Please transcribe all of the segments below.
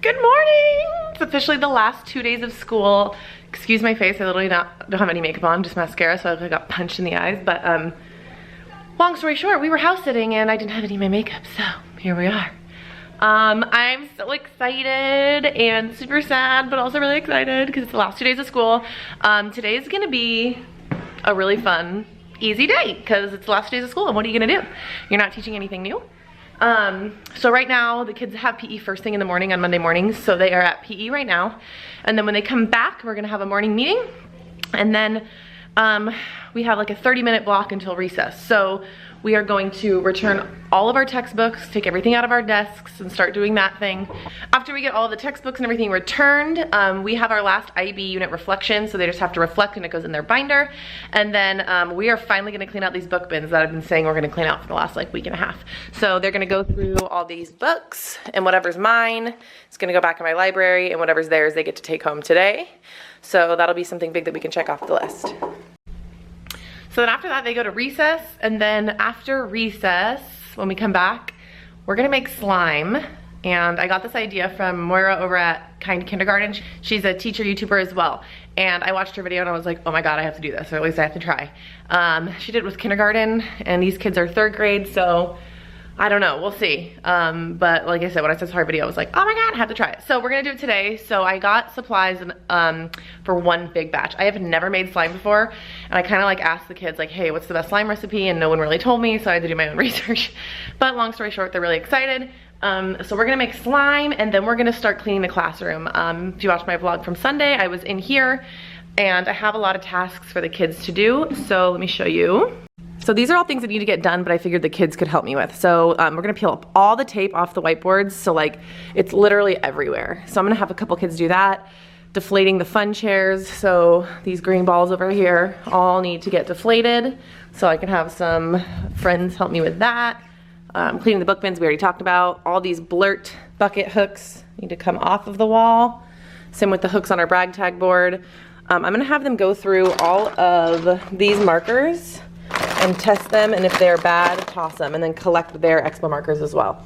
Good morning! It's officially the last 2 days of school. Excuse my face, I literally don't have any makeup on, just mascara, so I got punched in the eyes. But long story short, we were house sitting and I didn't have any of my makeup, so here we are. I'm so excited and super sad, but also really excited because it's the last 2 days of school. Today is gonna be a really fun, easy day because it's the last 2 days of school, and what are you gonna do? You're not teaching anything new. So right now the kids have PE first thing in the morning on Monday mornings, so they are at PE right now, and then when they come back we're gonna have a morning meeting, and then we have like a 30-minute block until recess. So we are going to return all of our textbooks, take everything out of our desks and start doing that thing. After we get all the textbooks and everything returned, we have our last IB unit reflection, so they just have to reflect and it goes in their binder. And then we are finally gonna clean out these book bins that I've been saying we're gonna clean out for the last like week and a half. So they're gonna go through all these books, and whatever's mine is gonna go back in my library, and whatever's theirs they get to take home today. So that'll be something big that we can check off the list. So then after that they go to recess, and then after recess, when we come back, we're gonna make slime. And I got this idea from Moira over at Kind Kindergarten. She's a teacher YouTuber as well. And I watched her video and I was like, oh my God, I have to do this, or at least I have to try. She did it with kindergarten, and these kids are 3rd grade, so I don't know, we'll see. But like I said, when I saw her video, I was like, oh my God, I have to try it. So we're gonna do it today. So I got supplies for one big batch. I have never made slime before, and I kind of like asked the kids like, hey, what's the best slime recipe? And no one really told me, so I had to do my own research. But long story short, they're really excited. So we're gonna make slime, and then we're gonna start cleaning the classroom. If you watched my vlog from Sunday, I was in here, and I have a lot of tasks for the kids to do. So let me show you. So these are all things that need to get done, but I figured the kids could help me with. So we're gonna peel up all the tape off the whiteboards, so like it's literally everywhere. So I'm gonna have a couple kids do that. Deflating the fun chairs, so these green balls over here all need to get deflated, so I can have some friends help me with that. Cleaning the book bins, we already talked about. All these blurt bucket hooks need to come off of the wall. Same with the hooks on our brag tag board. I'm gonna have them go through all of these markers and test them, and if they're bad, toss them, and then collect their expo markers as well.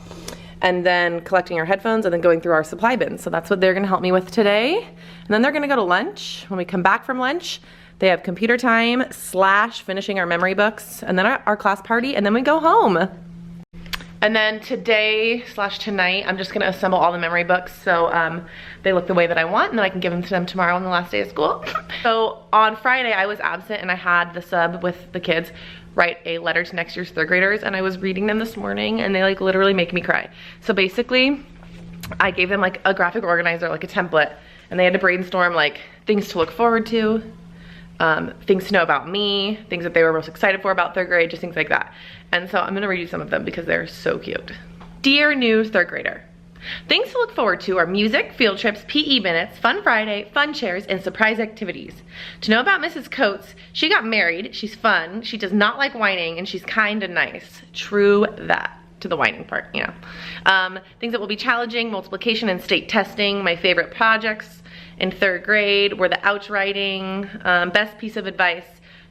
And then collecting our headphones, and then going through our supply bins. So that's what they're gonna help me with today. And then they're gonna go to lunch. When we come back from lunch, they have computer time / finishing our memory books, and then our class party, and then we go home. And then today / tonight, I'm just gonna assemble all the memory books so they look the way that I want, and then I can give them to them tomorrow on the last day of school. So on Friday, I was absent, and I had the sub with the kids write a letter to next year's 3rd graders, and I was reading them this morning, and they like literally make me cry. So basically, I gave them like a graphic organizer, like a template, and they had to brainstorm like things to look forward to, things to know about me, things that they were most excited for about 3rd grade, just things like that. And so I'm gonna read you some of them because they're so cute. Dear new 3rd grader, things to look forward to are music, field trips, PE minutes, fun Friday, fun chairs, and surprise activities. To know about Mrs. Coates, she got married, she's fun, she does not like whining, and she's kind and nice. True that. To the whining part, you know. Things that will be challenging: multiplication and state testing. My favorite projects in 3rd grade were the ouch writing. Best piece of advice: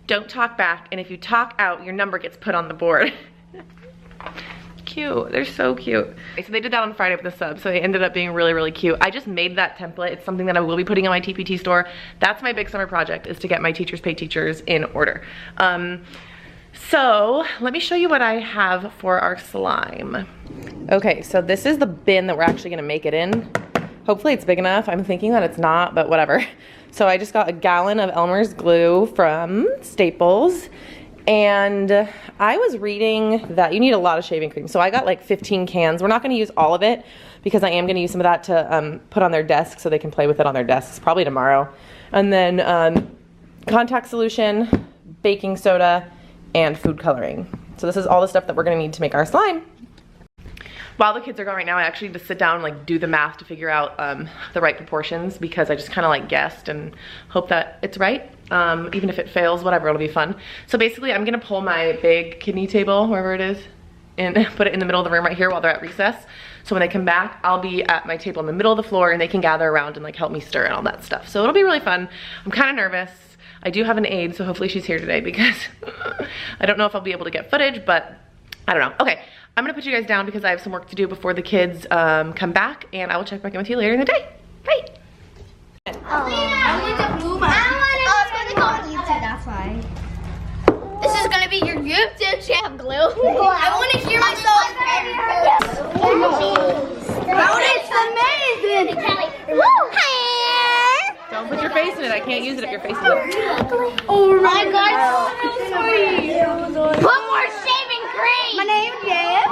don't talk back, and if you talk out, your number gets put on the board. Cute, they're so cute. Okay, so they did that on Friday with the sub, so they ended up being really, really cute. I just made that template. It's something that I will be putting on my TPT store. That's my big summer project, is to get my Teachers Pay Teachers in order. So let me show you what I have for our slime. Okay, so this is the bin that we're actually gonna make it in. Hopefully it's big enough. I'm thinking that it's not, but whatever. So I just got a gallon of Elmer's glue from Staples, and I was reading that you need a lot of shaving cream. So I got like 15 cans. We're not gonna use all of it because I am gonna use some of that to put on their desk so they can play with it on their desks, probably tomorrow. And then contact solution, baking soda, and food coloring. So this is all the stuff that we're gonna need to make our slime. While the kids are gone right now, I actually just sit down and like do the math to figure out the right proportions, because I just kind of like guessed and hope that it's right. Even if it fails, whatever, it'll be fun. So basically I'm gonna pull my big kidney table, wherever it is, and put it in the middle of the room right here while they're at recess. So when they come back, I'll be at my table in the middle of the floor, and they can gather around and like help me stir and all that stuff. So it'll be really fun. I'm kind of nervous. I do have an aide, so hopefully she's here today, because I don't know if I'll be able to get footage, but I don't know. Okay, I'm gonna put you guys down because I have some work to do before the kids come back, and I will check back in with you later in the day. Bye. I want to move on. It's going to go on YouTube, that's why. This is going to be your YouTube channel, Glue. I want to hear myself. It's amazing. Don't put your face in it. I can't use it if your face is in it. Oh my God, so sorry. Put more shaving cream. My name is Jeff.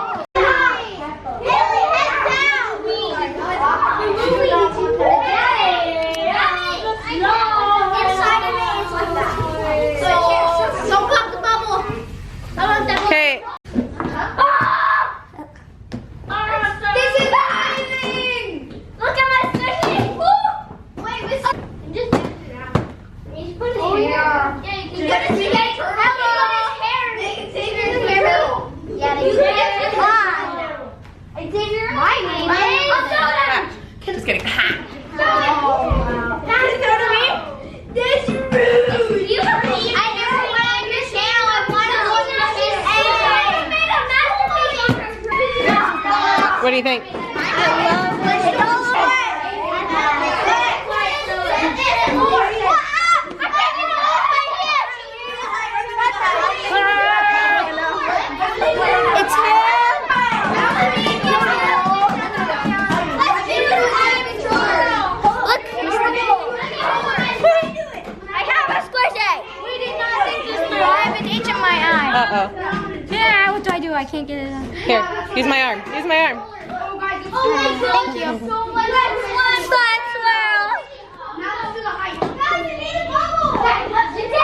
Okay. This is amazing! Look at my squishy! Wait, just put it out. You just put it in here. Yeah, you can put it in his hair. You can save your hair. Yeah, they can save your hair. Xavier, my name is... Just kidding. That's me. That's rude. You heard me. I never went on your channel. I wanted to look at this. What do you think? I love this. It's him. Look. I have a squishy. We did not think this through. I have an itch in my eye. Uh-oh. Yeah, what do I do? I can't get it on. Here, use my arm. Use my arm. Oh my God. Thank you. So much. Slide swirl. Now let's do the height. Guys, you need a bubble. You did.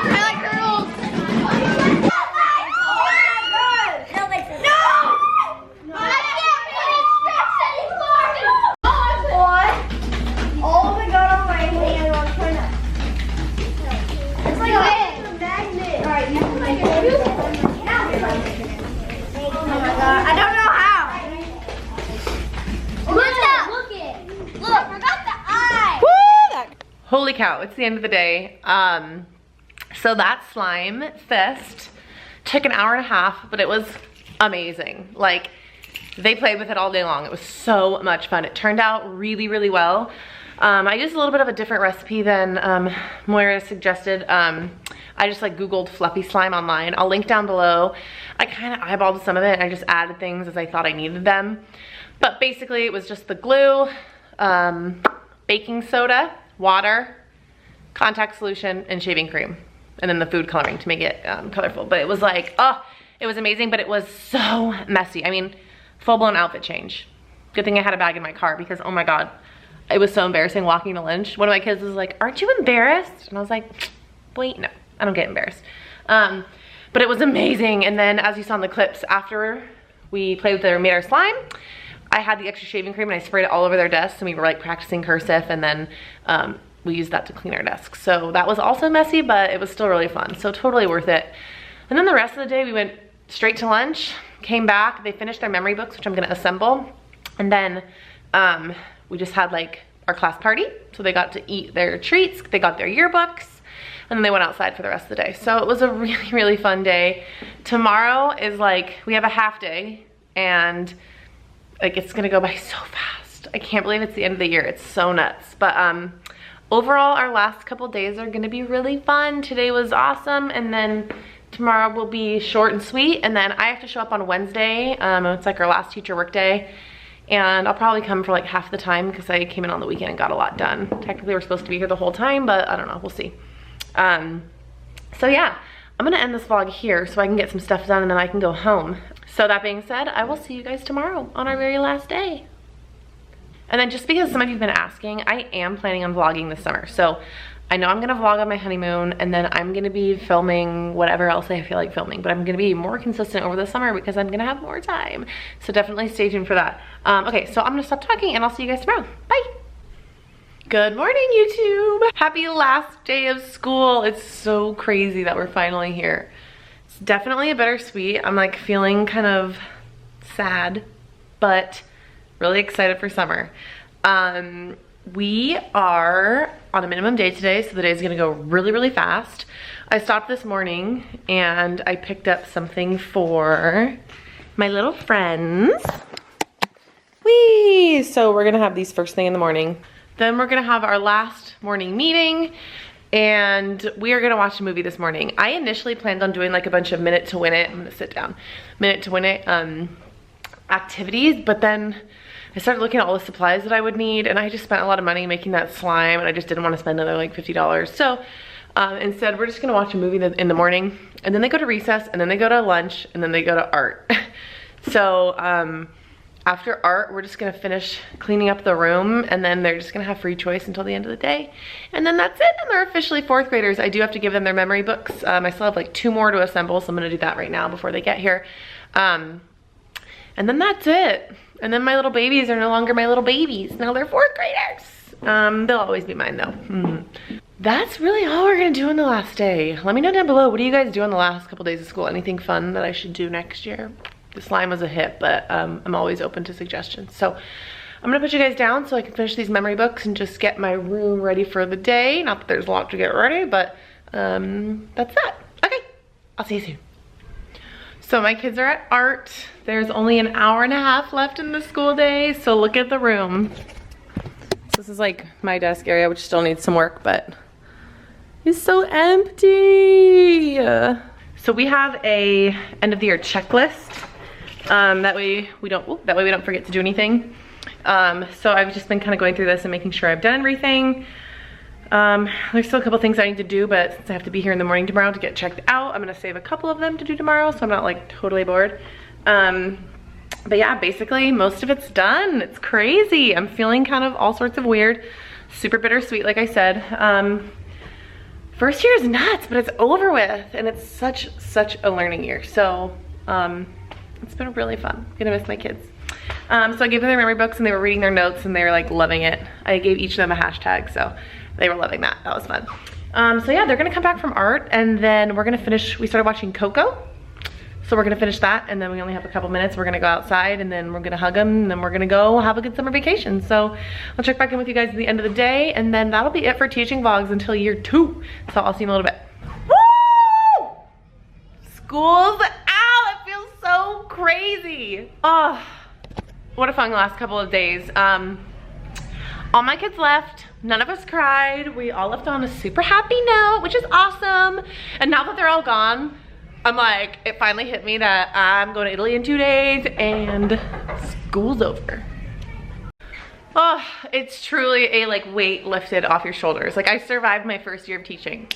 I like girls. Oh my God, on my hand, I'm trying to. It's like a magnet. Alright, you can make it. Oh my God, I don't know how. Look up. Look, I got the eye. Woo! Holy cow, it's the end of the day. So that slime fest took an hour and a half, but it was amazing. Like, they played with it all day long. It was so much fun. It turned out really, really well. I used a little bit of a different recipe than Moira suggested. I just like Googled fluffy slime online. I'll link down below. I kind of eyeballed some of it and I just added things as I thought I needed them. But basically it was just the glue, baking soda, water, contact solution, and shaving cream. And then the food coloring to make it colorful. But it was like, oh, it was amazing, but it was so messy. I mean, full-blown outfit change. Good thing I had a bag in my car because, oh my God, it was so embarrassing walking to lunch. One of my kids was like, aren't you embarrassed? And I was like, wait, no, I don't get embarrassed. But it was amazing. And then as you saw in the clips, after we played with it, made our slime, I had the extra shaving cream and I sprayed it all over their desks and we were like practicing cursive, and then we used that to clean our desks. So that was also messy, but it was still really fun. So totally worth it. And then the rest of the day we went straight to lunch, came back, they finished their memory books, which I'm gonna assemble. And then we just had like our class party. So they got to eat their treats, they got their yearbooks, and then they went outside for the rest of the day. So it was a really, really fun day. Tomorrow is like, we have a half day and like it's gonna go by so fast. I can't believe it's the end of the year. It's so nuts. But overall, our last couple days are gonna be really fun. Today was awesome, and then tomorrow will be short and sweet, and then I have to show up on Wednesday. It's like our last teacher work day, and I'll probably come for like half the time because I came in on the weekend and got a lot done. Technically, we're supposed to be here the whole time, but I don't know, we'll see. So yeah, I'm gonna end this vlog here so I can get some stuff done and then I can go home. So that being said, I will see you guys tomorrow on our very last day. And then just because some of you have been asking, I am planning on vlogging this summer. So I know I'm gonna vlog on my honeymoon, and then I'm gonna be filming whatever else I feel like filming, but I'm gonna be more consistent over the summer because I'm gonna have more time. So definitely stay tuned for that. Okay, so I'm gonna stop talking and I'll see you guys tomorrow. Bye. Good morning, YouTube. Happy last day of school. It's so crazy that we're finally here. It's definitely a bittersweet. I'm like feeling kind of sad, but really excited for summer. We are on a minimum day today, so the day's gonna go really, really fast. I stopped this morning and I picked up something for my little friends. Whee! So we're gonna have these first thing in the morning. Then we're gonna have our last morning meeting, and we are gonna watch a movie this morning. I initially planned on doing like a bunch of Minute to Win It, I'm gonna sit down, Minute to Win It activities, but then I started looking at all the supplies that I would need, and I just spent a lot of money making that slime, and I just didn't want to spend another like $50. So instead, we're just gonna watch a movie in the morning, and then they go to recess, and then they go to lunch, and then they go to art. So after art, we're just gonna finish cleaning up the room, and then they're just gonna have free choice until the end of the day. And then that's it, and they're officially 4th graders. I do have to give them their memory books. I still have like 2 more to assemble, so I'm gonna do that right now before they get here. And then that's it. And then my little babies are no longer my little babies. Now they're 4th graders. They'll always be mine though. That's really all we're gonna do on the last day. Let me know down below, what do you guys do on the last couple days of school? Anything fun that I should do next year? The slime was a hit, but I'm always open to suggestions. So I'm gonna put you guys down so I can finish these memory books and just get my room ready for the day. Not that there's a lot to get ready, but that's that. Okay, I'll see you soon. So my kids are at art. There's only an hour and a half left in the school day, so look at the room. So this is like my desk area, which still needs some work, but it's so empty. So we have a end of the year checklist. That way we don't forget to do anything. So I've just been kind of going through this and making sure I've done everything. There's still a couple things I need to do, but since I have to be here in the morning tomorrow to get checked out, I'm gonna save a couple of them to do tomorrow, so I'm not like totally bored. But yeah, basically most of it's done. It's crazy. I'm feeling kind of all sorts of weird, super bittersweet, like I said. First year is nuts, but it's over with, and it's such a learning year. So it's been really fun. I'm gonna miss my kids. So I gave them their memory books, and they were reading their notes, and they were like loving it. I gave each of them a hashtag, so they were loving that. That was fun. So yeah, they're gonna come back from art, and then we're gonna finish. We started watching Coco, so we're gonna finish that, and then we only have a couple minutes. We're gonna go outside, and then we're gonna hug them, and then we're gonna go have a good summer vacation. So I'll check back in with you guys at the end of the day, and then that'll be it for teaching vlogs until year 2. So I'll see you in a little bit. Woo! School's out. It feels so crazy. Oh, what a fun last couple of days. All my kids left. None of us cried. We all left on a super happy note, which is awesome. And now that they're all gone, I'm like, it finally hit me that I'm going to Italy in 2 days and school's over. Oh, it's truly a like weight lifted off your shoulders. Like, I survived my first year of teaching.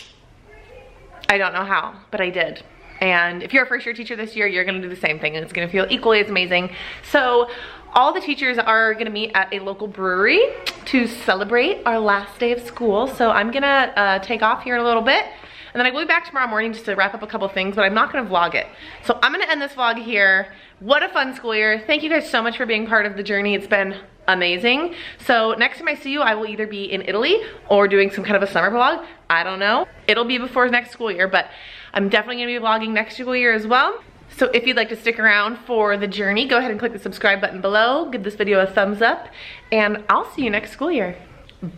I don't know how, but I did. And if you're a first year teacher this year, you're gonna do the same thing, and it's gonna feel equally as amazing. So all the teachers are gonna meet at a local brewery to celebrate our last day of school. So I'm gonna take off here in a little bit, and then I will be back tomorrow morning just to wrap up a couple things, but I'm not gonna vlog it. So I'm gonna end this vlog here. What a fun school year. Thank you guys so much for being part of the journey. It's been amazing. So next time I see you, I will either be in Italy or doing some kind of a summer vlog. I don't know. It'll be before next school year, but I'm definitely gonna be vlogging next school year as well. So if you'd like to stick around for the journey, go ahead and click the subscribe button below, give this video a thumbs up, and I'll see you next school year.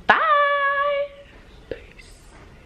Bye.